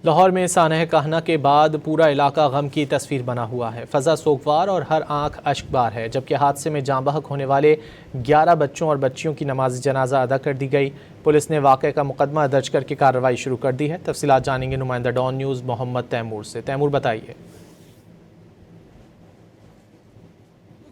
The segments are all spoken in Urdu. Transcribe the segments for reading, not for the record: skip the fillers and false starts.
لاہور میں سانحہ کہنا کے بعد پورا علاقہ غم کی تصویر بنا ہوا ہے۔ فضا سوگوار اور ہر آنکھ اشک بار ہے، جبکہ حادثے میں جاں بحق ہونے والے 11 بچوں اور بچیوں کی نماز جنازہ ادا کر دی گئی۔ پولیس نے واقعے کا مقدمہ درج کر کے کارروائی شروع کر دی ہے۔ تفصیلات جانیں گے نمائندہ ڈان نیوز محمد تیمور سے۔ تیمور بتائیے۔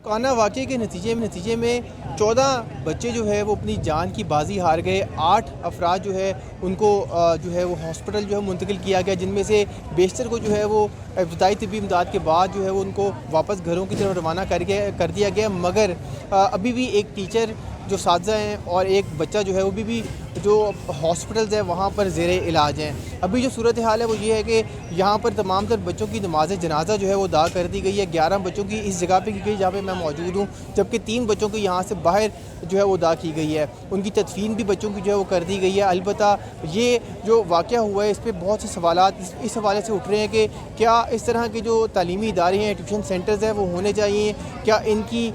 کانا واقعے کے نتیجے میں 14 بچے جو ہے وہ اپنی جان کی بازی ہار گئے۔ 8 افراد جو ہے ان کو وہ ہاسپٹل جو ہے منتقل کیا گیا، جن میں سے بیشتر کو جو ہے وہ ابتدائی طبی امداد کے بعد جو ہے وہ ان کو واپس گھروں کی طرف روانہ کر دیا گیا، مگر ابھی بھی ایک ٹیچر جو اساتذہ ہیں اور ایک بچہ جو ہے وہ بھی جو ہاسپٹلز ہیں وہاں پر زیر علاج ہیں۔ ابھی جو صورتحال ہے وہ یہ ہے کہ یہاں پر تمام تر بچوں کی نماز جنازہ جو ہے وہ ادا کر دی گئی ہے۔ 11 بچوں کی اس جگہ پہ کی گئی جہاں پہ میں موجود ہوں، جبکہ 3 بچوں کی یہاں سے باہر جو ہے وہ ادا کی گئی ہے۔ ان کی تدفین بھی بچوں کی جو ہے وہ کر دی گئی ہے۔ البتہ یہ جو واقعہ ہوا ہے اس پہ بہت سے سوالات اس حوالے سے اٹھ رہے ہیں کہ کیا اس طرح کے جو تعلیمی ادارے ہیں، ٹیوشن سینٹرز ہیں وہ ہونے چاہیے؟ کیا ان کی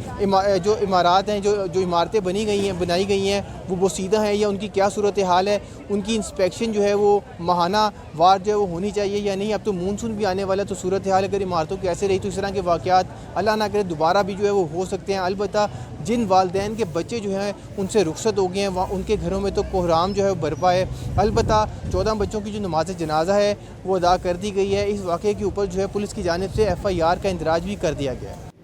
جو عمارات ہیں، جو عمارتیں بنائی گئی ہیں وہ بوسیدہ ہیں، یا ان کی کیا صورتحال ہے؟ ان کی انسپیکشن جو ہے وہ ماہانہ وار جو ہے وہ ہونی چاہیے یا نہیں؟ اب تو مونسون بھی آنے والا ہے، تو صورتحال اگر عمارتوں کی ایسے رہی تو اس طرح کے واقعات اللہ نہ کرے دوبارہ بھی جو ہے وہ ہو سکتے ہیں۔ البتہ جن والدین کے بچے جو ہیں ان سے رخصت ہو گئے ہیں، وہاں ان کے گھروں میں تو کوہرام جو ہے وہ برپا ہے۔ البتہ 14 بچوں کی جو نماز جنازہ ہے وہ ادا کر دی گئی ہے۔ اس واقعے کے اوپر جو ہے پولیس کی جانب سے FIR کا اندراج بھی کر دیا گیا ہے۔